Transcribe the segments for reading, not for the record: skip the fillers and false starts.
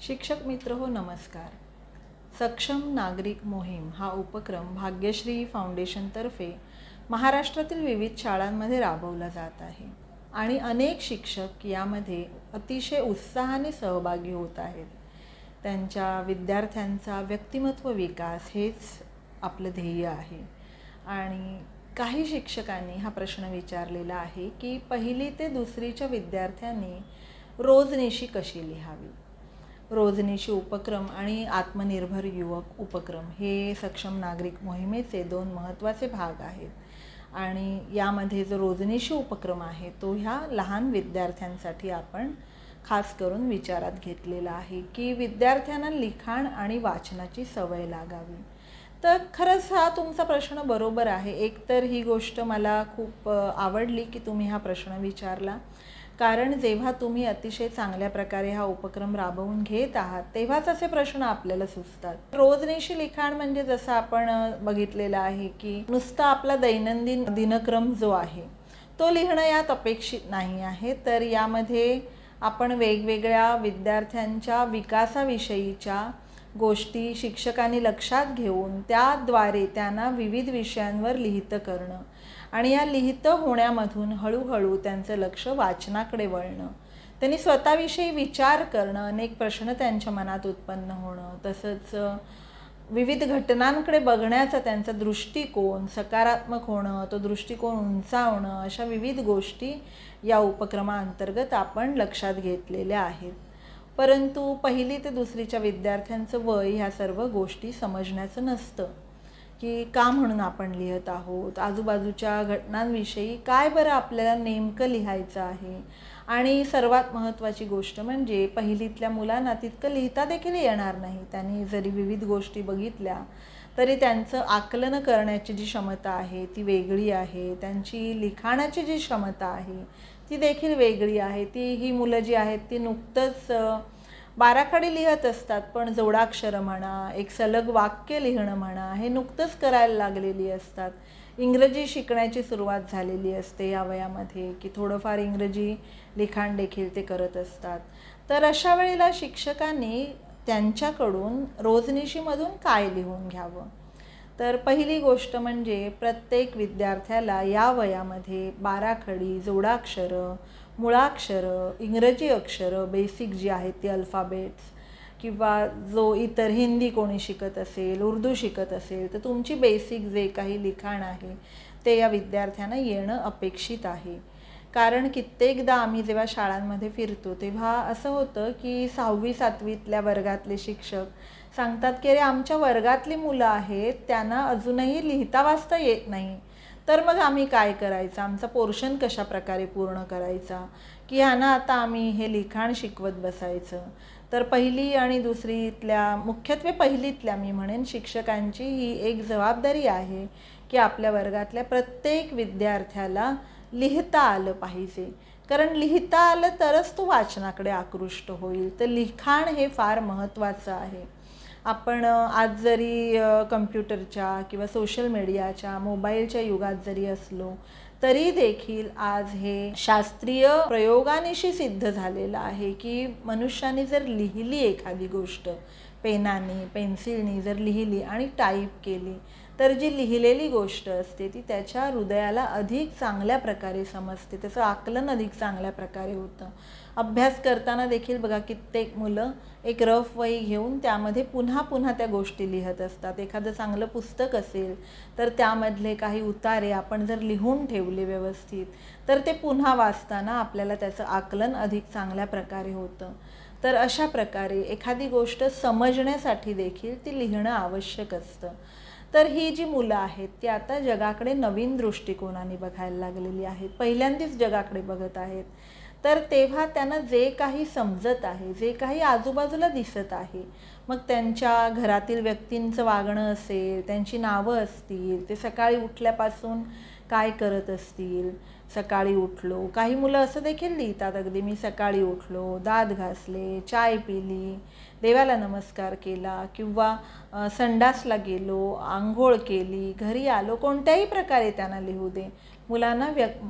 शिक्षक मित्र हो नमस्कार. सक्षम नागरिक मोहीम हा उपक्रम भाग्यश्री फाउंडेशनतर्फे महाराष्ट्रातील विविध शाळांमध्ये राबवला जात आहे आणि अनेक शिक्षक यामध्ये अतिशय उत्साहाने सहभागी होत आहेत. त्यांच्या विद्यार्थ्यांचा व्यक्तिमत्व विकास हेच आपलं ध्येय आहे. आणि काही शिक्षकांनी हा प्रश्न विचारलेला आहे की पहिली ते दुसरीच्या विद्यार्थ्यांनी रोजनिशी कशी लिहावी. रोजनिशी उपक्रम आणि आत्मनिर्भर युवक उपक्रम हे सक्षम नागरिक मोहिमेचे दोन महत्त्वाचे भाग आहेत आणि यामध्ये जो रोजनिशी उपक्रम आहे तो ह्या लहान विद्यार्थ्यांसाठी आपण खास करून विचारात घेतलेला आहे की विद्यार्थ्यांना लिखाण आणि वाचनाची सवय लागावी. तर खरंच हा तुमचा प्रश्न बरोबर आहे. एकतर ही गोष्ट मला खूप आवडली की तुम्ही हा प्रश्न विचारला, कारण जेव्हा तुम्ही अतिशय चांगल्या प्रकारे हा उपक्रम राबवून घेत आहात तेव्हाच असे प्रश्न आपल्याला सुचतात. रोजनिशी लिखाण म्हणजे जसं आपण बघितलेलं आहे की नुसतं आपला दैनंदिन दिनक्रम जो आहे तो लिहिणं यात अपेक्षित नाही आहे, तर यामध्ये आपण वेगवेगळ्या विद्यार्थ्यांच्या विकासाविषयीच्या गोष्टी शिक्षकांनी लक्षात घेऊन त्याद्वारे त्यांना विविध विषयांवर लिहितं करणं आणि या लिहितं होण्यामधून हळूहळू त्यांचं लक्ष वाचनाकडे वळणं, त्यांनी स्वतःविषयी विचार करणं, अनेक प्रश्न त्यांच्या मनात उत्पन्न होणं, तसंच विविध घटनांकडे बघण्याचा त्यांचा दृष्टिकोन सकारात्मक होणं, तो दृष्टिकोन उंचावणं, अशा विविध गोष्टी या उपक्रमाअंतर्गत आपण लक्षात घेतलेल्या आहेत. परंतु पहिली ते दुसरीच्या विद्यार्थ्यांचं वय ह्या सर्व गोष्टी समजण्याचं नसतं की का म्हणून आपण लिहित आहोत, आजूबाजूच्या घटनांविषयी काय बरं आपल्याला नेमकं लिहायचं आहे. आणि सर्वात महत्त्वाची गोष्ट म्हणजे पहिलीतल्या मुलांना तितकं लिहिता देखील येणार नाही. त्यांनी जरी विविध गोष्टी बघितल्या तरी त्यांचं आकलन करण्याची जी क्षमता आहे ती वेगळी आहे, त्यांची लिखाणाची जी क्षमता आहे ती देखील वेगळी आहे. ही मुलं जी आहेत ती नुकतंच बाराखडी लिहत असतात, पण जोडाक्षरं म्हणा, एक सलग वाक्य लिहिणं म्हणा, हे नुकतंच करायला लागलेली असतात. इंग्रजी शिकण्याची सुरुवात झालेली असते या वयामध्ये की थोडंफार इंग्रजी लिखाण देखील ते करत असतात. तर अशा वेळेला शिक्षकांनी त्यांच्याकडून रोजनिशीमधून काय लिहून घ्यावं. तर पहिली गोष्ट म्हणजे प्रत्येक विद्यार्थ्याला या वयामध्ये बाराखडी, जोडाक्षरं, मुळाक्षरं, इंग्रजी अक्षरं बेसिक जी आहेत ती अल्फाबेट्स, किंवा जो इतर हिंदी कोणी शिकत असेल, उर्दू शिकत असेल तर तुमची बेसिक जे काही लिखाण आहे ते या विद्यार्थ्यांना येणं अपेक्षित आहे. कारण कित्येकदा आम्ही जेव्हा शाळांमध्ये फिरतो तेव्हा असं होतं की 6वी-7वीतल्या वर्गातले शिक्षक सांगतात की अरे आमच्या वर्गातली मुलं आहेत त्यांना अजूनही लिहिता वाचता येत नाही, तर मग आम्ही काय करायचं, आमचा पोर्शन कशा प्रकारे पूर्ण करायचा, की ह्यांना आता आम्ही हे लिखाण शिकवत बसायचं. तर पहिली आणि दुसरीतल्या, मुख्यत्वे पहिलीतल्या मी म्हणेन, शिक्षकांची ही एक जबाबदारी आहे की आपल्या वर्गातल्या प्रत्येक विद्यार्थ्याला लिहिता आलं पाहिजे. कारण लिहिता आलं तरच तो वाचनाकडे आकृष्ट होईल. तर लिखाण हे फार महत्त्वाचं आहे. आपण आज जरी कम्प्युटरच्या किंवा सोशल मीडियाच्या, मोबाईलच्या युगात जरी असलो तरी देखील आज हे शास्त्रीय प्रयोगानिशी सिद्ध झालेलं आहे की मनुष्याने जर लिहिली एखादी गोष्ट, पेनाने, पेन्सिलने जर लिहिली आणि टाईप केली तर जी लिहिलेली गोष्ट असते ती त्याच्या हृदयाला अधिक चांगल्या प्रकारे समजते, त्याचं आकलन अधिक चांगल्या प्रकारे होतं. अभ्यास करताना देखील बघा कित्येक मुलं एक रफ वही घेऊन त्यामध्ये पुन्हा पुन्हा त्या गोष्टी लिहत असतात. एखादं चांगलं पुस्तक असेल तर त्यामधले काही उतारे आपण जर लिहून ठेवले व्यवस्थित तर ते पुन्हा वाचताना आपल्याला त्याचं आकलन अधिक चांगल्या प्रकारे होतं. तर अशा प्रकारे एखादी गोष्ट समजण्यासाठी देखील ती लिहिणं आवश्यक असतं. तर ही जी मुलं आहेत ती आता जगाकडे नवीन दृष्टिकोनाने बघायला लागलेली आहेत, पहिल्यांदाच जगाकडे बघत आहेत. तर तेव्हा त्यांना जे काही समजत आहे, जे काही आजूबाजूला दिसत आहे, मग त्यांच्या घरातील व्यक्तींचं वागणं असेल, त्यांची नावं असतील, ते सकाळी उठल्यापासून काय करत असतील, सकाळी उठलो, काही मुलं असं देखील लिहितात अगदी, मी सकाळी उठलो, दात घासले, चाय पिली, देवाला नमस्कार केला, किंवा संडासला गेलो, आंघोळ केली, घरी आलो, कोणत्याही प्रकारे त्यांना लिहू दे, मुलांना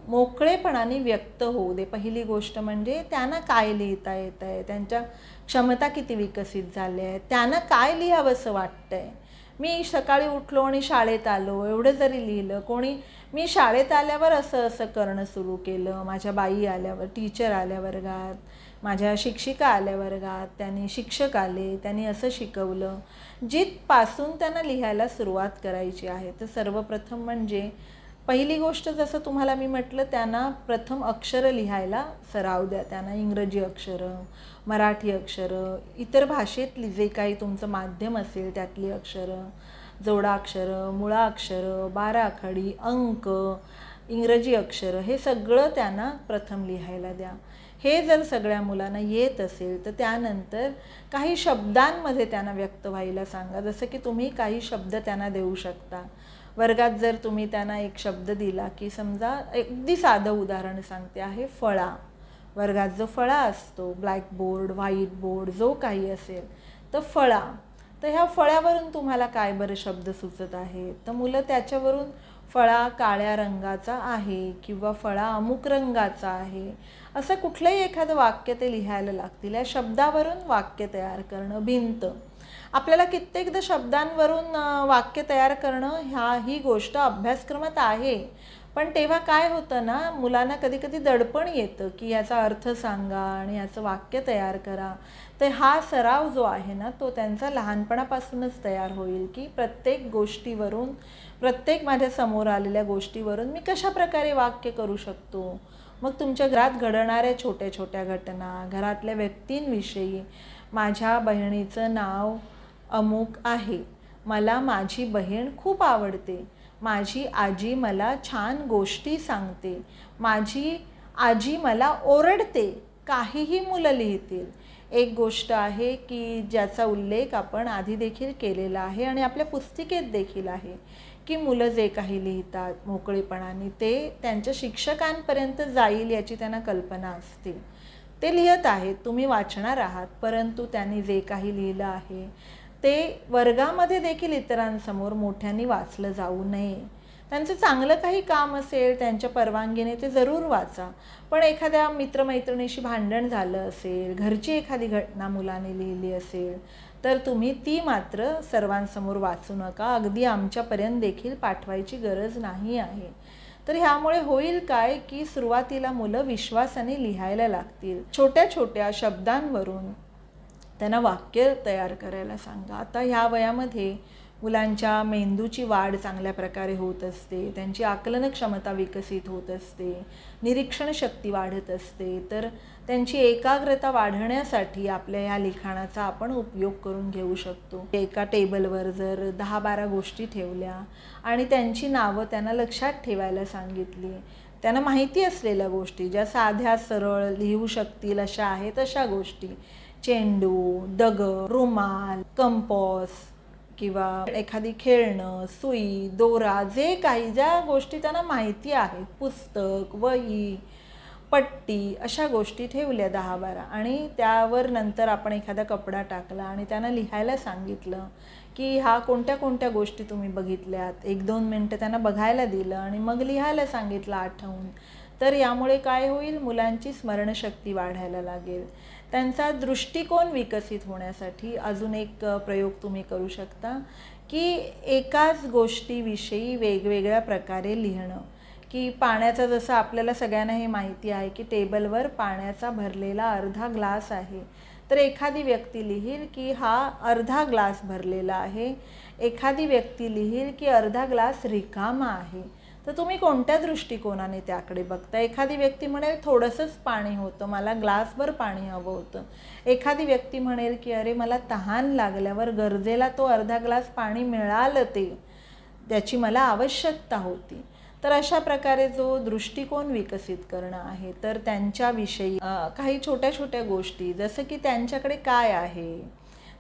मोकळेपणाने व्यक्त होऊ दे. पहिली गोष्ट म्हणजे त्यांना काय लिहिता येत आहे, त्यांच्या क्षमता किती विकसित झाल्या आहेत, त्यांना काय लिहावंसं वाटतंय. मी सकाळी उठलो आणि शाळेत आलो एवढं जरी लिहिलं, कोणी मी शाळेत आल्यावर असं असं करणं सुरू केलं, माझ्या बाई आल्यावर, टीचर आल्या वर्गात, माझ्या शिक्षिका आल्या वर्गात, त्यांनी शिक्षक आले, त्यांनी असं शिकवलं, जिथपासून त्यांना लिहायला सुरुवात करायची आहे. तर सर्वप्रथम म्हणजे पहिली गोष्ट जसं तुम्हाला मी म्हटलं, त्यांना प्रथम अक्षरं लिहायला सराव द्या. त्यांना इंग्रजी अक्षरं, मराठी अक्षरं, इतर भाषेतली जे काही तुमचं माध्यम असेल त्यातली अक्षरं, जोडाक्षरं, मुळाक्षरं, बाराखडी, अंक, इंग्रजी अक्षरं, हे सगळं त्यांना प्रथम लिहायला द्या. हे जर सगळ्या मुलांना येत असेल तर त्यानंतर काही शब्दांमध्ये त्यांना व्यक्त व्हायला सांगा. जसं की तुम्ही काही शब्द त्यांना देऊ शकता. वर्गात जर तुम्ही त्यांना एक शब्द दिला की, समजा अगदी साधं उदाहरण सांगते आहे, फळा. वर्गात जो फळा असतो, ब्लॅकबोर्ड, व्हाईट बोर्ड, जो काही असेल, तर फळा. तर ह्या फळ्यावरून तुम्हाला काय बरं शब्द सुचत आहे? तर मुलं त्याच्यावरून फळा काळ्या रंगाचा आहे किंवा फळा अमुक रंगाचा आहे, असं कुठलंही एखादं वाक्य ते लिहायला लागतील. या शब्दावरून वाक्य तयार करणं. भिंत. आपल्याला कित्येकदा शब्दांवरून वाक्य तयार करणं ही गोष्ट अभ्यासक्रमात आहे, पण तेव्हा काय होतं ना, मुलांना कधी कधी दडपण येतं की याचा अर्थ सांगा आणि याचं वाक्य तयार करा. तर हा सराव जो आहे ना, तो त्यांचा लहानपणापासूनच तयार होईल की प्रत्येक गोष्टीवरून, प्रत्येक माझ्या समोर आलेल्या गोष्टीवरून मी कशा प्रकारे वाक्य करू शकतो. मग तुमच्या घरात घडणाऱ्या छोट्या छोट्या घटना, घरातल्या व्यक्तींविषयी, माझ्या बहिणीचं नाव अमुक आहे, मला माझी बहीण खूप आवडते, माझी आजी मला छान गोष्टी सांगते, माझी आजी मला ओरडते, काहीही मुलं लिहितील. एक गोष्ट आहे की ज्याचा उल्लेख आपण आधी देखील केलेला आहे आणि आपल्या पुस्तिकेत देखील आहे की मुलं जे काही लिहितात मोकळेपणाने ते त्यांच्या शिक्षकांपर्यंत जाईल याची त्यांना कल्पना असते. ते लिहित आहेत, तुम्ही वाचणार आहात, परंतु त्यांनी जे काही लिहिलं आहे ते वर्गामध्ये देखील इतरांसमोर मोठ्यांनी वाचलं जाऊ नये. त्यांचं चांगलं काही काम असेल, त्यांच्या परवानगीने ते जरूर वाचा, पण एखाद्या मित्रमैत्रिणीशी भांडण झालं असेल, घरची एखादी घटना मुलाने लिहिली असेल, तर तुम्ही ती मात्र सर्वांसमोर वाचू नका. अगदी आमच्यापर्यंत देखील पाठवायची गरज नाही आहे. तर ह्यामुळे होईल काय की सुरुवातीला मुलं विश्वासाने लिहायला लागतील. छोट्या छोट्या शब्दांवरून त्यांना वाक्य तयार करायला सांगा. आता ह्या वयामध्ये मुलांच्या मेंदूची वाढ चांगल्या प्रकारे होत असते, त्यांची आकलन क्षमता विकसित होत असते, निरीक्षण शक्ती वाढत असते. तर त्यांची एकाग्रता वाढवण्यासाठी आपल्या ह्या लिखाणाचा आपण उपयोग करून घेऊ शकतो. एका टेबलवर जर 10-12 गोष्टी ठेवल्या आणि त्यांची नावं त्यांना लक्षात ठेवायला सांगितली, त्यांना माहिती असलेल्या गोष्टी, ज्या साध्या सरळ लिहू शकतील अशा आहेत अशा गोष्टी, चेंडू, दगड, रुमाल, कंपॉस किंवा एखादी खेळणं, सुई, दोरा, जे काही ज्या गोष्टी त्यांना माहिती आहेत, पुस्तक, वही, पट्टी, अशा गोष्टी ठेवल्या 10-12 आणि त्यावर नंतर आपण एखादा कपडा टाकला आणि त्यांना लिहायला सांगितलं की ह्या कोणत्या कोणत्या गोष्टी तुम्ही बघितल्यात. 1-2 मिनटं त्यांना बघायला दिलं आणि मग लिहायला सांगितलं आठवून. तर यामुळे काय होईल, मुलांची स्मरणशक्ती वाढायला लागेल. त्यांचा दृष्टिकोन विकसित होण्यासाठी अजून एक प्रयोग तुम्ही करू शकता की एकाच गोष्टीविषयी वेगवेगळ्या प्रकारे लिहिणं. की पाण्याचं, जसं आपल्याला सगळ्यांना हे माहिती आहे की टेबलवर पाण्याचा भरलेला अर्धा ग्लास आहे, तर एखादी व्यक्ती लिहील की हा अर्धा ग्लास भरलेला आहे, एखादी व्यक्ती लिहील की अर्धा ग्लास रिकामा आहे. तर तुम्ही कोणत्या दृष्टिकोनाने त्याकडे बघता. एखादी व्यक्ती म्हणेल थोडंसंच पाणी होतं, मला ग्लासभर पाणी हवं होतं. एखादी व्यक्ती म्हणेल की अरे मला तहान लागल्यावर गरजेला तो अर्धा ग्लास पाणी मिळालं, त्याची मला आवश्यकता होती. तर अशा प्रकारे जो दृष्टिकोन विकसित करणं आहे, तर त्यांच्याविषयी काही छोट्या छोट्या गोष्टी, जसं की त्यांच्याकडे काय आहे,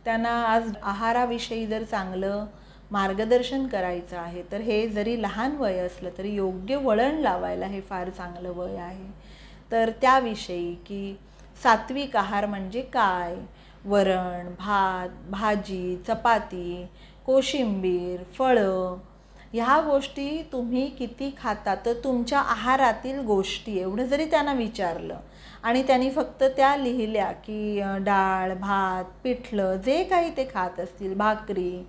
त्यांना आज आहाराविषयी जर चांगलं मार्गदर्शन करायचं आहे, तर हे जरी लहान वय असलं तरी योग्य वळण लावायला हे फार चांगलं वय आहे. तर त्याविषयी की सात्विक आहार म्हणजे काय, वरण, भात, भाजी, चपाती, कोशिंबीर, फळं, ह्या गोष्टी तुम्ही किती खाता, तर तुमच्या आहारातील गोष्टी एवढं जरी त्यांना विचारलं आणि त्यांनी फक्त त्या लिहिल्या की डाळ भात पिठलं जे काही ते खात असतील, भाकरी,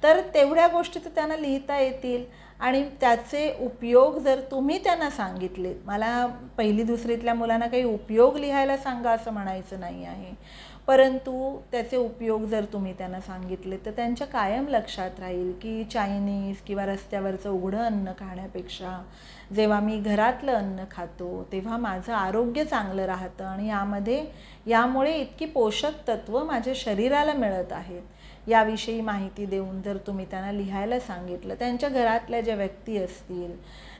तर तेवढ्या गोष्टी तर त्यांना लिहिता येतील. आणि त्याचे उपयोग जर तुम्ही त्यांना सांगितले, मला पहिली दुसरीतल्या मुलांना काही उपयोग लिहायला सांगा असं म्हणायचं नाही आहे, परंतु त्याचे उपयोग जर तुम्ही त्यांना सांगितले तर त्यांच्या कायम लक्षात राहील की चायनीज किंवा रस्त्यावरचं उघडं अन्न खाण्यापेक्षा जेव्हा मी घरातलं अन्न खातो तेव्हा माझं आरोग्य चांगलं राहतं आणि यामुळे इतकी पोषक तत्व माझ्या शरीराला मिळत आहेत याविषयी माहिती देऊन जर तुम्ही त्यांना लिहायला सांगितलं, त्यांच्या घरातल्या ज्या व्यक्ती असतील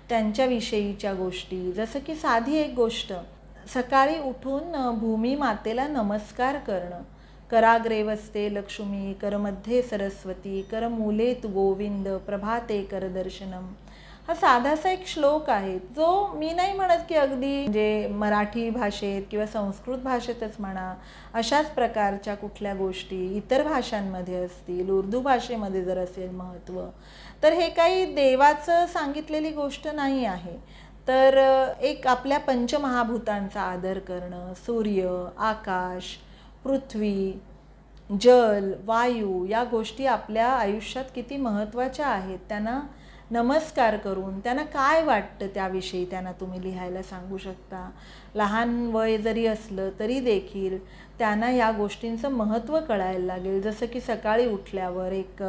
त्यांच्याविषयीच्या गोष्टी, जसं की साधी एक गोष्ट, सकाळी उठून भूमी मातेला नमस्कार करणं, कराग्रे वसते लक्ष्मी करमध्ये सरस्वती करमूलेत गोविंद प्रभाते करदर्शनम, हा साधासा एक श्लोक आहे जो मी नाही म्हणत की अगदी म्हणजे मराठी भाषेत किंवा संस्कृत भाषेतच म्हणा, अशाच प्रकारच्या कुठल्या गोष्टी इतर भाषांमध्ये असतील, उर्दू भाषेमध्ये जर असेल महत्त्व, तर हे काही देवाचं सांगितलेली गोष्ट नाही आहे. तर एक आपल्या पंचमहाभूतांचा आदर करणं, सूर्य, आकाश, पृथ्वी, जल, वायू या गोष्टी आपल्या आयुष्यात किती महत्त्वाच्या आहेत, त्यांना नमस्कार करून त्यांना काय वाटतं त्याविषयी त्यांना तुम्ही लिहायला सांगू शकता. लहान वय जरी असलं तरी देखील त्यांना या गोष्टींचं महत्त्व कळायला लागेल. जसं की सकाळी उठल्यावर एक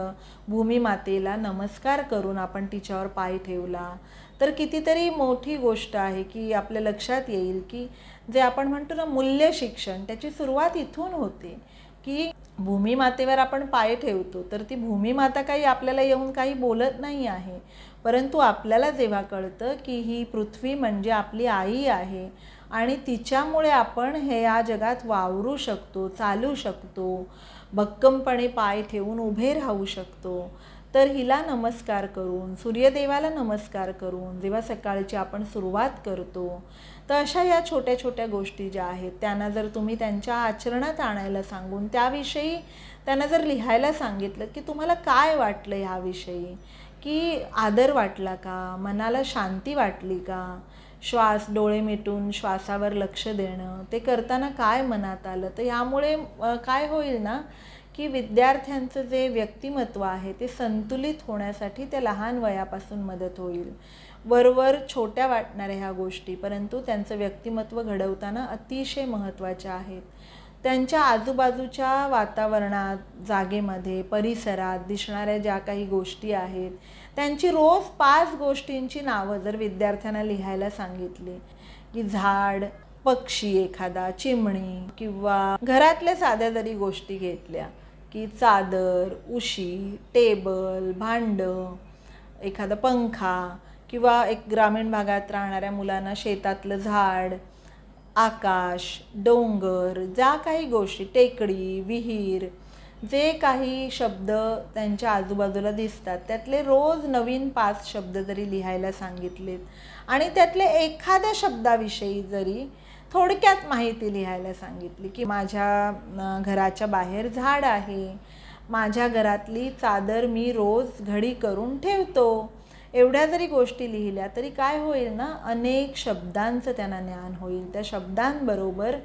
भूमिमातेला नमस्कार करून आपण तिच्यावर पाय ठेवला तर कितीतरी मोठी गोष्ट आहे की आपल्या लक्षात येईल की जे आपण म्हणतो ना मूल्य शिक्षण, त्याची सुरुवात इथून होते की भूमिमातेवर आपण पाय ठेवतो तर ती भूमिमाता काही आपल्याला येऊन काही बोलत नाही आहे, परंतु आपल्याला जेव्हा कळतं की ही पृथ्वी म्हणजे आपली आई आहे आणि तिच्यामुळे आपण हे या जगात वावरू शकतो, चालू शकतो, भक्कमपणे पाय ठेवून उभे राहू शकतो, तर हिला नमस्कार करून, सूर्यदेवाला नमस्कार करून जेव्हा सकाळची आपण सुरुवात करतो, तर अशा या छोट्या छोट्या गोष्टी ज्या आहेत त्यांना जर तुम्ही त्यांच्या आचरणात आणायला सांगून त्याविषयी त्यांना जर लिहायला सांगितलं की तुम्हाला काय वाटलं ह्याविषयी, की आदर वाटला का, मनाला शांती वाटली का, श्वास डोळे मिटून श्वासावर लक्ष देणं ते करताना काय मनात आलं, तर यामुळे काय होईल ना की विद्यार्थ्यांचं जे व्यक्तिमत्व आहे ते संतुलित होण्यासाठी त्या लहान वयापासून मदत होईल. वरवर छोट्या वाटणाऱ्या ह्या गोष्टी परंतु त्यांचं व्यक्तिमत्व घडवताना अतिशय महत्त्वाच्या आहेत. त्यांच्या आजूबाजूच्या वातावरणात, जागेमध्ये, परिसरात दिसणाऱ्या ज्या काही गोष्टी आहेत त्यांची रोज 5 गोष्टींची नावं जर विद्यार्थ्यांना लिहायला सांगितली की झाड, पक्षी एखादा, चिमणी किंवा घरातल्या साध्या जरी गोष्टी घेतल्या की चादर, उशी, टेबल, भांडं, एखादा पंखा किंवा एक ग्रामीण भागात राहणाऱ्या मुलांना शेतातलं झाड, आकाश, डोंगर, ज्या काही गोष्टी, टेकडी, विहीर, जे काही शब्द त्यांच्या आजूबाजूला दिसतात त्यातले रोज नवीन 5 शब्द जरी लिहायला सांगितलेत आणि त्यातले एखाद्या शब्दाविषयी जरी थोडक्यात माहिती लिहायला सांगितली की माझ्या घराच्या बाहेर झाड आहे, माझ्या घरातली चादर मी रोज घडी करून ठेवतो, एवढ्या जरी गोष्टी लिहिल्या तरी काय होईल ना, अनेक शब्दांचं त्यांना ज्ञान होईल. त्या शब्दांबरोबर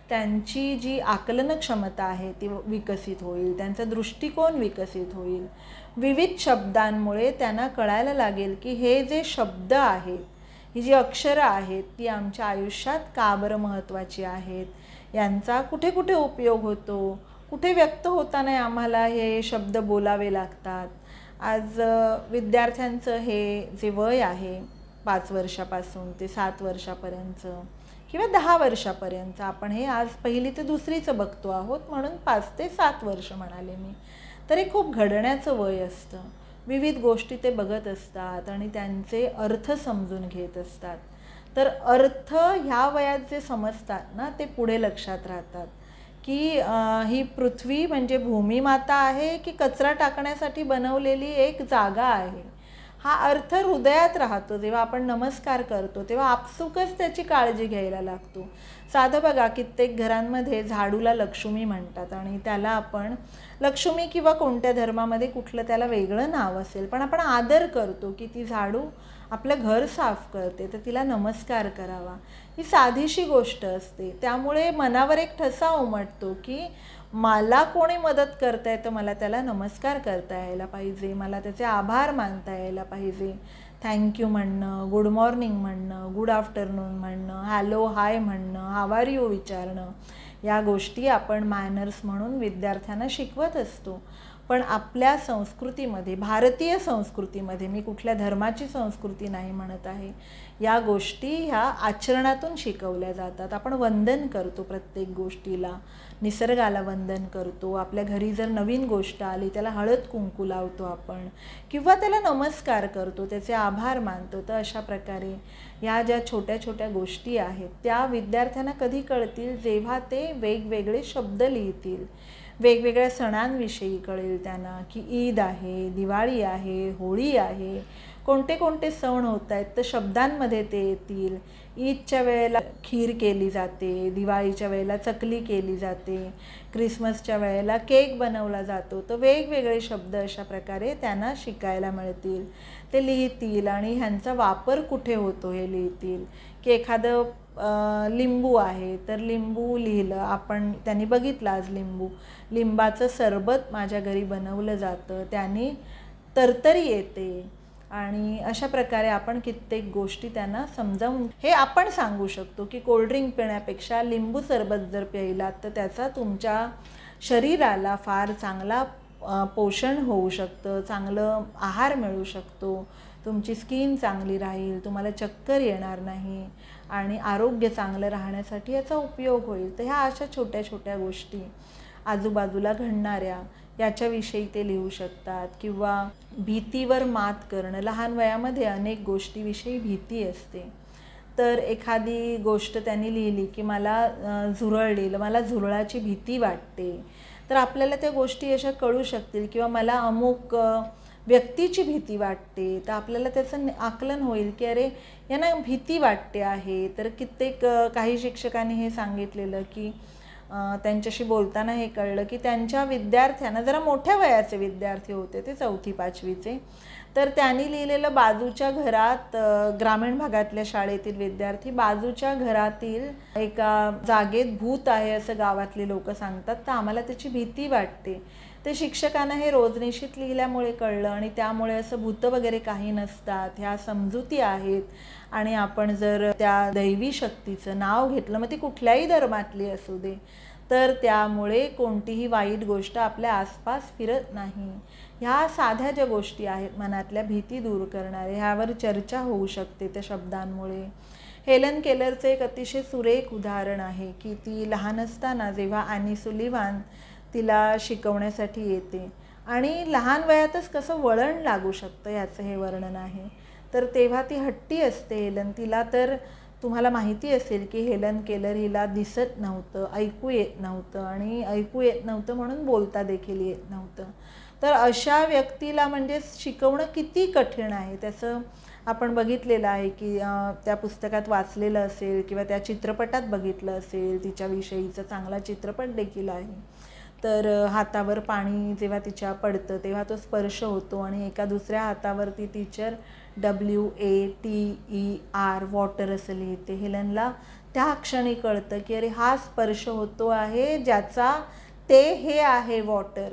त्यांची जी आकलन क्षमता आहे ती विकसित होईल, त्यांचा दृष्टिकोन विकसित होईल. विविध शब्दांमुळे त्यांना कळायला लागेल की हे जे शब्द आहेत, ही जी अक्षरं आहेत ती आमच्या आयुष्यात का बरं महत्त्वाची आहेत, यांचा कुठे कुठे उपयोग होतो, कुठे व्यक्त होताना आम्हाला हे शब्द बोलावे लागतात. आज विद्यार्थ्यांचं हे जे वय आहे 5 वर्षापासून ते 7 वर्षापर्यंतचं किंवा 10 वर्षापर्यंत, आपण हे आज 1ली ते 2रीचं बघतो आहोत म्हणून 5 ते 7 वर्ष म्हणाले मी, तर हे खूप घडण्याचं वय असतं. विविध गोष्टी ते बघत असतात आणि त्यांचे अर्थ समजून घेत असतात. तर अर्थ ह्या वयात जे समजतात ना ते पुढे लक्षात राहतात की ही पृथ्वी म्हणजे भूमिमाता आहे की कचरा टाकण्यासाठी बनवलेली एक जागा आहे. हा अर्थ हृदयात राहतो. जेव्हा आपण नमस्कार करतो तेव्हा आपसुकच त्याची काळजी घ्यायला लागतो. साधं बघा, कित्येक घरांमध्ये झाडूला लक्ष्मी म्हणतात आणि त्याला आपण लक्ष्मी किंवा कोणत्या धर्मामध्ये कुठलं त्याला वेगळं नाव असेल, पण आपण आदर करतो की ती झाडू आपलं घर साफ करते, तर तिला नमस्कार करावा. ही साधीशी गोष्ट असते. त्यामुळे मनावर एक ठसा उमटतो की मला कोणी मदत करताय तर मला त्याला नमस्कार करता यायला पाहिजे, मला त्याचे आभार मानता यायला पाहिजे. थँक्यू म्हणणं, गुड मॉर्निंग म्हणणं, गुड आफ्टरनून म्हणणं, हॅलो हाय म्हणणं, हाव आर यू विचारणं, या गोष्टी आपण मॅनर्स म्हणून विद्यार्थ्यांना शिकवत असतो. पण आपल्या संस्कृतीमध्ये, भारतीय संस्कृतीमध्ये, मी कुठल्या धर्माची संस्कृती नाही म्हणत आहे, या गोष्टी ह्या आचरणातून शिकवल्या जातात. आपण वंदन करतो प्रत्येक गोष्टीला, निसर्गाला वंदन करतो. आपल्या घरी जर नवीन गोष्ट आली त्याला हळद कुंकू लावतो आपण, किंवा त्याला नमस्कार करतो, त्याचे आभार मानतो. तर अशा प्रकारे या ज्या छोट्या छोट्या गोष्टी आहेत त्या विद्यार्थ्यांना कधी कळतील, जेव्हा ते वेगवेगळे शब्द लिहितील, वेगवेगळ्या सणांविषयी कळेल त्यांना की ईद आहे, दिवाळी आहे, होळी आहे, कोणते कोणते सण होत आहेत तर शब्दांमध्ये ते येतील. ईदच्या वेळेला खीर केली जाते, दिवाळीच्या वेळेला चकली केली जाते, क्रिसमसच्या वेळेला केक बनवला जातो. तर वेगवेगळे शब्द अशा प्रकारे त्यांना शिकायला मिळतील. ते लिहितील आणि ह्यांचा वापर कुठे होतो हे लिहितील. की एखादं लिंबू आहे तर लिंबू लिहिलं आपण, त्यांनी बघितलं आज लिंबाचं सरबत माझ्या घरी बनवलं जातं, त्याने तरतरी येते. आणि अशा प्रकारे आपण कित्येक गोष्टी त्यांना समजावून हे आपण सांगू शकतो की कोल्ड्रिंक पिण्यापेक्षा लिंबू सरबत जर प्यायलात तर त्याचा तुमच्या शरीराला फार चांगला पोषण होऊ शकतं, चांगलं आहार मिळू शकतो, तुमची स्किन चांगली राहील, तुम्हाला चक्कर येणार नाही आणि आरोग्य चांगलं राहण्यासाठी याचा उपयोग होईल. तर ह्या अशा छोट्या छोट्या गोष्टी आजूबाजूला घडणाऱ्या याच्याविषयी ते लिहू शकतात. किंवा भीतीवर मात करणं, लहान वयामध्ये अनेक गोष्टीविषयी भीती असते. तर एखादी गोष्ट त्यांनी लिहिली की मला झुरळलेलं, मला झुरळाची भीती वाटते, तर आपल्याला त्या गोष्टी अशा कळू शकतील. किंवा मला अमुक व्यक्तीची भीती वाटते, तर आपल्याला त्याचं आकलन होईल की अरे यांना भीती वाटते आहे. तर कित्येक काही शिक्षकांनी हे सांगितलेलं की त्यांच्याशी बोलताना हे कळलं की त्यांच्या विद्यार्थ्यांना, जरा मोठ्या वयाचे विद्यार्थी होते ते 4थी-5वीचे, तर त्यांनी लिहिलेलं बाजूच्या घरात, ग्रामीण भागातल्या शाळेतील विद्यार्थी, बाजूच्या घरातील एका जागेत भूत आहे असं गावातले लोक सांगतात, तर आम्हाला त्याची भीती वाटते. ते शिक्षकांना हे रोजनिशीत लिहिल्यामुळे कळलं आणि त्यामुळे असं भूत वगैरे काही नसतात, ह्या समजुती आहेत. आणि आपण जर त्या दैवी शक्तीचं नाव घेतलं, मग ती कुठल्याही धर्मातली असू दे, तर त्यामुळे कोणतीही वाईट गोष्ट आपल्या आसपास फिरत नाही. ह्या साध्या ज्या गोष्टी आहेत मनातल्या भीती दूर करणारे, ह्यावर चर्चा होऊ शकते त्या शब्दांमुळे. हेलन केलरचं एक अतिशय सुरेख उदाहरण आहे की ती लहान असताना जेव्हा ॲनी सुलिव्हान तिला शिकवण्यासाठी येते आणि लहान वयातच कसं वळण लागू शकतं याचं हे वर्णन आहे. तर तेव्हा ती हट्टी असते हेलन. तिला तर तुम्हाला माहिती असेल की हेलन केलर हिला दिसत नव्हतं, ऐकू येत नव्हतं, आणि ऐकू येत नव्हतं म्हणून बोलता देखील येत नव्हतं. तर अशा व्यक्तीला म्हणजे शिकवणं किती कठीण आहे त्याचं आपण बघितलेलं आहे की त्या पुस्तकात वाचलेलं असेल किंवा त्या चित्रपटात बघितलं असेल. तिच्याविषयीचा चांगला चित्रपट देखील आहे. तर हातावर पाणी जेव्हा तिच्या पडतं तेव्हा तो स्पर्श होतो आणि एका दुसऱ्या हातावरती टीचर WATER वॉटर असं लिहिते. हेलनला त्या क्षणी कळतं की अरे हा स्पर्श होतो आहे ज्याचा ते हे आहे वॉटर.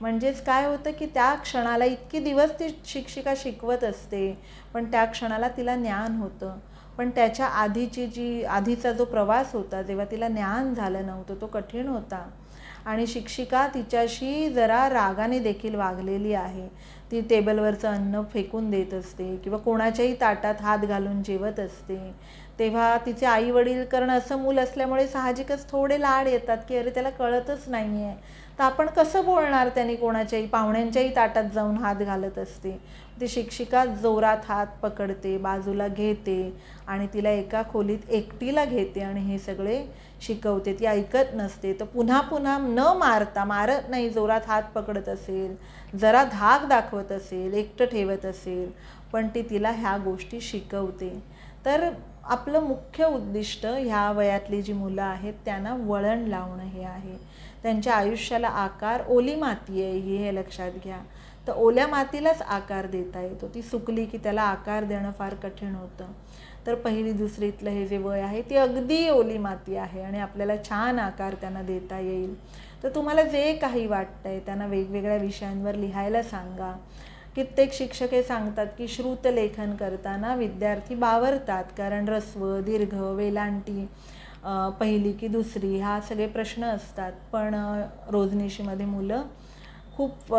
म्हणजेच काय होतं की त्या क्षणाला इतकी दिवस ती शिक्षिका शिकवत असते पण त्या क्षणाला तिला ज्ञान होतं. पण त्याच्या आधीचा जो प्रवास होता जेव्हा तिला ज्ञान झालं नव्हतं तो कठीण होता. आणि शिक्षिका तिच्याशी जरा रागाने देखील वागलेली आहे. ती टेबलवरचं अन्न फेकून देत असते किंवा कोणाच्याही ताटात हात घालून जेवत असते. तेव्हा तिचे आई वडील, कारण असं मूल असल्यामुळे साहजिकच थोडे लाड येतात की अरे त्याला कळतच नाही आहे, तर आपण कसं बोलणार, त्यांनी कोणाच्याही पाहुण्यांच्याही ताटात जाऊन हात घालत असते. ती शिक्षिका जोरात हात पकडते, बाजूला घेते आणि तिला एका खोलीत एकटीला घेते आणि हे सगळे शिकवते. ती ऐकत नसते. तर पुन्हा पुन्हा न मारत नाही, जोरात हात पकडत असेल, जरा धाक दाखवत असेल, एकटं ठेवत असेल, पण ती तिला ह्या गोष्टी शिकवते. तर आपलं मुख्य उद्दिष्ट ह्या वयातली जी मुलं आहेत त्यांना वळण लावणं हे आहे. त्यांच्या आयुष्याला आकार, ओली माती आहे ही हे लक्षात घ्या. तर ओल्या मातीलाच आकार देता येतो. ती सुकली की त्याला आकार देणं फार कठीण होतं. तर पहिली दुसरीतलं हे जे वय आहे ती अगदी ओली माती आहे आणि आपल्याला छान आकार त्यांना देता येईल. तर तुम्हाला जे काही वाटतंय त्यांना वेगवेगळ्या विषयांवर लिहायला सांगा. कित्येक शिक्षक हे सांगतात की श्रुतलेखन करताना विद्यार्थी बावरतात, कारण ऱ्हस्व, दीर्घ, वेलांटी, पहिली की दुसरी हा सगळे प्रश्न असतात. पण रोजनिशीमध्ये मुलं खूप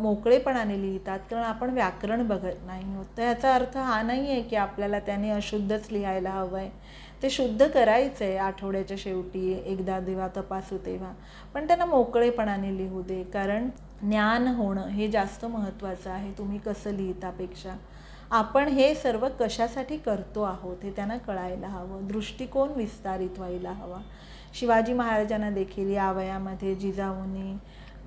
मोकळेपणाने लिहितात, कारण आपण व्याकरण बघत नाही होत. तर याचा अर्थ हा नाही आहे की आपल्याला त्याने अशुद्धच लिहायला हवं आहे. ते शुद्ध करायचं आहे आठवड्याच्या शेवटी एकदा जेव्हा तपासू तेव्हा, पण त्यांना मोकळेपणाने लिहू दे, कारण ज्ञान होणं हे जास्त महत्त्वाचं आहे तुम्ही कसं लिहितापेक्षा. आपण हे सर्व कशासाठी करतो आहोत हे त्यांना कळायला हवं. दृष्टिकोन विस्तारित व्हायला हवा. शिवाजी महाराजांना देखील या वयामध्ये जिजाऊंनी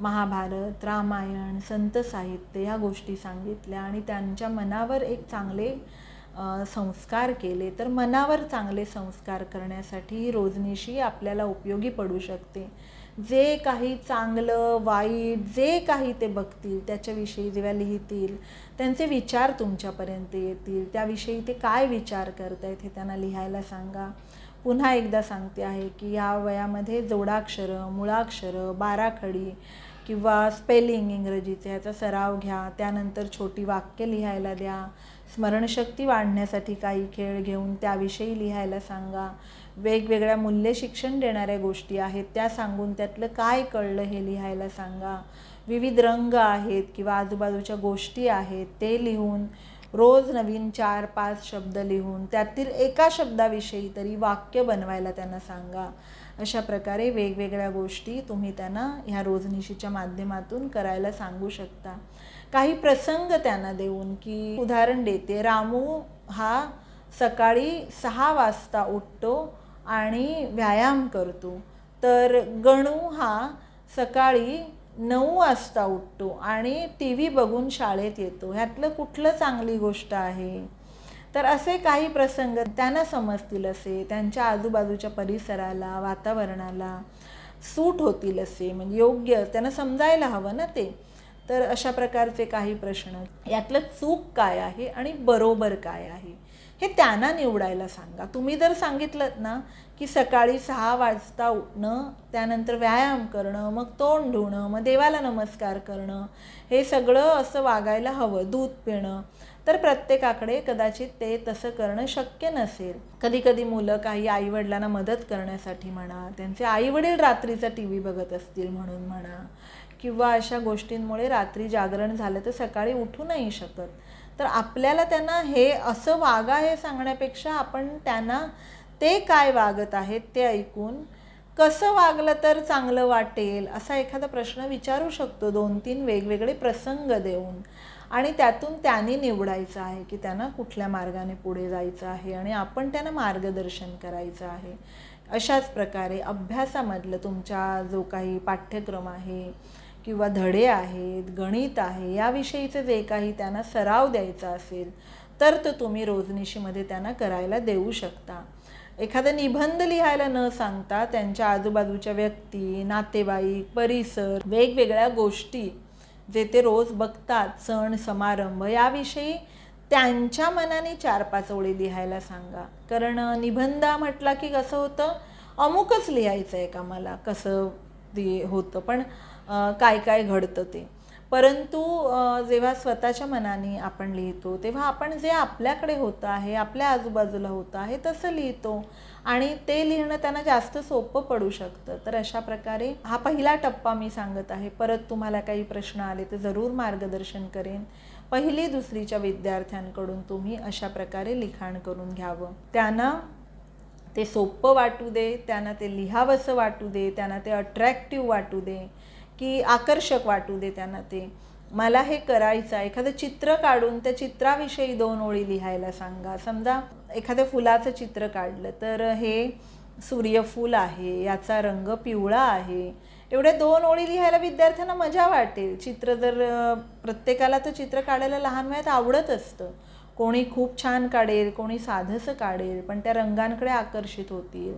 महाभारत, रामायण, संत साहित्य ह्या गोष्टी सांगितल्या आणि त्यांच्या मनावर एक चांगले संस्कार केले. तर मनावर चांगले संस्कार करण्यासाठी ही रोजनिशी आपल्याला उपयोगी पडू शकते. जे काही चांगलं वाईट जे काही ते बघतील त्याच्याविषयी जेव्हा लिहितील त्यांचे विचार तुमच्यापर्यंत येतील. त्याविषयी ते काय विचार करतायत हे त्यांना लिहायला सांगा. पुन्हा एकदा सांगते आहे की या वयामध्ये जोडाक्षरं, मुळाक्षरं, बाराखडी किंवा स्पेलिंग इंग्रजीचे ह्याचा सराव घ्या. त्यानंतर छोटी वाक्य लिहायला द्या. स्मरणशक्ती वाढण्यासाठी काही खेळ घेऊन त्याविषयी लिहायला सांगा. वेगवेगळ्या मूल्य शिक्षण देणाऱ्या गोष्टी आहेत त्या सांगून त्यातलं काय कळलं हे लिहायला सांगा. विविध रंग आहेत किंवा आजूबाजूच्या गोष्टी आहेत ते लिहून रोज नवीन 4-5 शब्द लिहून त्यातील एका शब्दाविषयी तरी वाक्य बनवायला त्यांना सांगा. अशा प्रकारे वेगवेगळ्या गोष्टी तुम्ही त्यांना ह्या रोजनिशीच्या माध्यमातून करायला सांगू शकता. काही प्रसंग त्यांना देऊन, की उदाहरण देते, रामू हा सकाळी 6 वाजता उठतो आणि व्यायाम करतो, तर गणू हा सकाळी 9 वाजता उठतो आणि टी व्ही बघून शाळेत येतो. ह्यातलं कुठलं चांगली गोष्ट आहे. तर असे काही प्रसंग त्यांना समजतील असे, त्यांच्या आजूबाजूच्या परिसराला, वातावरणाला सूट होतील असे, म्हणजे योग्य त्यांना समजायला हवं ना ते. तर अशा प्रकारचे काही प्रश्न, यातलं चूक काय आहे आणि बरोबर काय आहे हे त्यांना निवडायला सांगा. तुम्ही जर सांगितलं ना की सकाळी 6 वाजता उठणं, त्यानंतर व्यायाम करणं, मग तोंड धुणं, मग देवाला नमस्कार करणं, हे सगळं असं वागायला हवं, दूध पिणं, तर प्रत्येकाकडे कदाचित ते तसं करणं शक्य नसेल. कधी कधी मुलं काही आईवडिलांना मदत करण्यासाठी म्हणा, त्यांचे आईवडील रात्रीचा टी व्ही बघत असतील म्हणून म्हणा, किंवा अशा गोष्टींमुळे रात्री जागरण झालं तर सकाळी उठू नाही शकत. तर आपल्याला त्यांना हे असं वागा हे सांगण्यापेक्षा आपण त्यांना ते काय वागत आहेत ते ऐकून कसं वागलं तर चांगलं वाटेल असा एखादा प्रश्न विचारू शकतो. 2-3 वेगवेगळे प्रसंग देऊन, आणि त्यातून त्यांनी निवडायचं आहे की त्यांना कुठल्या मार्गाने पुढे जायचं आहे आणि आपण त्यांना मार्गदर्शन करायचं आहे. अशाच प्रकारे अभ्यासामधलं तुमचा जो काही पाठ्यक्रम आहे किंवा धडे आहेत, गणित आहे, याविषयीचे जे काही त्यांना सराव द्यायचा असेल तर तो तुम्ही रोजनिशीमध्ये त्यांना करायला देऊ शकता. एखादा निबंध लिहायला न सांगता त्यांच्या आजूबाजूच्या व्यक्ती, नातेवाईक, परिसर, वेगवेगळ्या गोष्टी जे ते रोज बघतात, सण समारंभ, याविषयी त्यांच्या मनाने 4-5 ओळी लिहायला सांगा. कारण निबंध म्हटला की कसं होतं, अमुकच लिहायचं आहे का मला, कसं ते होतं, पण काय काय घडतं ते. परंतु जेव्हा स्वतःच्या मनाने आपण लिहितो तेव्हा आपण जे आपल्याकडे होतं आहे, आपल्या आजूबाजूला होतं आहे तसं लिहितो आणि ते लिहिणं त्यांना जास्त सोपं पडू शकतं. तर अशा प्रकारे हा पहिला टप्पा मी सांगत आहे. परत तुम्हाला काही प्रश्न आले तर जरूर मार्गदर्शन करेन. 1ली-2रीच्या विद्यार्थ्यांकडून तुम्ही अशा प्रकारे लिखाण करून घ्यावं. त्यांना ते सोपं वाटू दे, त्यांना ते लिहावंसं वाटू दे, त्यांना ते अट्रॅक्टिव्ह वाटू दे की आकर्षक वाटू दे त्यांना ते. मला हे करायचं आहे. एखादं चित्र काढून त्या चित्राविषयी 2 ओळी लिहायला सांगा. समजा एखाद्या फुलाचं चित्र काढलं तर हे सूर्यफूल आहे, याचा रंग पिवळा आहे, एवढ्या 2 ओळी लिहायला विद्यार्थ्यांना मजा वाटेल. चित्र जर प्रत्येकाला तर चित्र काढायला लहान वयात आवडत असतं, कोणी खूप छान काढेल, कोणी साधंसं काढेल, पण त्या रंगांकडे आकर्षित होतील.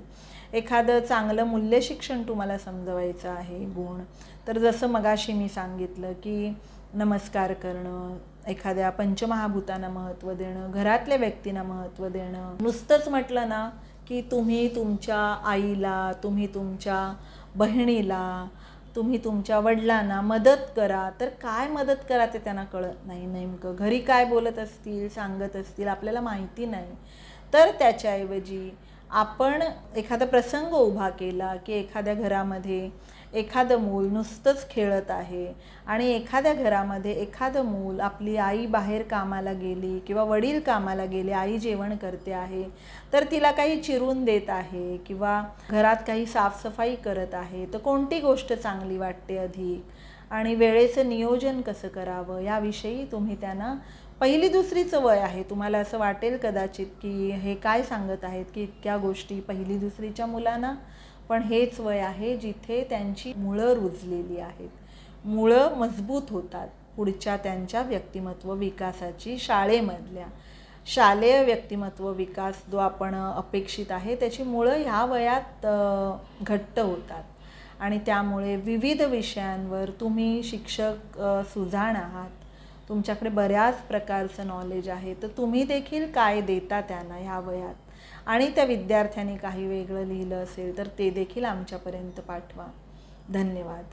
एखादं चांगलं मूल्य शिक्षण तुम्हाला समजवायचं आहे गुण, तर जसं मगाशी मी सांगितलं की नमस्कार करणं, एखाद्या पंचमहाभूतांना महत्त्व देणं, घरातल्या व्यक्तींना महत्त्व देणं. नुसतंच म्हटलं ना की तुम्ही तुमच्या आईला, तुम्ही तुमच्या बहिणीला, तुम्ही तुमच्या वडिलांना मदत करा, तर काय मदत करा ते त्यांना कळत नाही. नेमकं घरी काय बोलत असतील, सांगत असतील, आपल्याला माहिती नाही. तर त्याच्याऐवजी आपण एखादा प्रसंग उभा केला की एखाद्या घरामध्ये एखादं मूल नुसतंच खेळत आहे आणि एखाद्या घरामध्ये एखादं मूल, आपली आई बाहेर कामाला गेली किंवा वडील कामाला गेले, आई जेवण करते आहे, तर तिला काही चिरून देत आहे किंवा घरात काही साफसफाई करत आहे, तर कोणती गोष्ट चांगली वाटते अधिक आणि वेळेचं नियोजन कसं करावं याविषयी तुम्ही त्यांना, पहिली दुसरीचं वय आहे, तुम्हाला असं वाटेल कदाचित की हे काय सांगत आहेत की इतक्या गोष्टी पहिली दुसरीच्या मुलांना, पण हेच वय आहे जिथे त्यांची मुळं रुजलेली आहेत, मुळं मजबूत होतात पुढच्या त्यांच्या व्यक्तिमत्व विकासाची. शालेय व्यक्तिमत्व विकास जो आपण अपेक्षित आहे त्याची मुळं ह्या वयात घट्ट होतात आणि त्यामुळे विविध विषयांवर तुम्ही शिक्षक सुजाण आहात, तुमच्याकडे बऱ्याच प्रकारचं नॉलेज आहे, तर तुम्ही देखील काय देता त्यांना ह्या वयात, आणि त्या विद्यार्थ्यांनी काही वेगळं लिहिलं असेल तर ते देखील आमच्यापर्यंत पाठवा. धन्यवाद.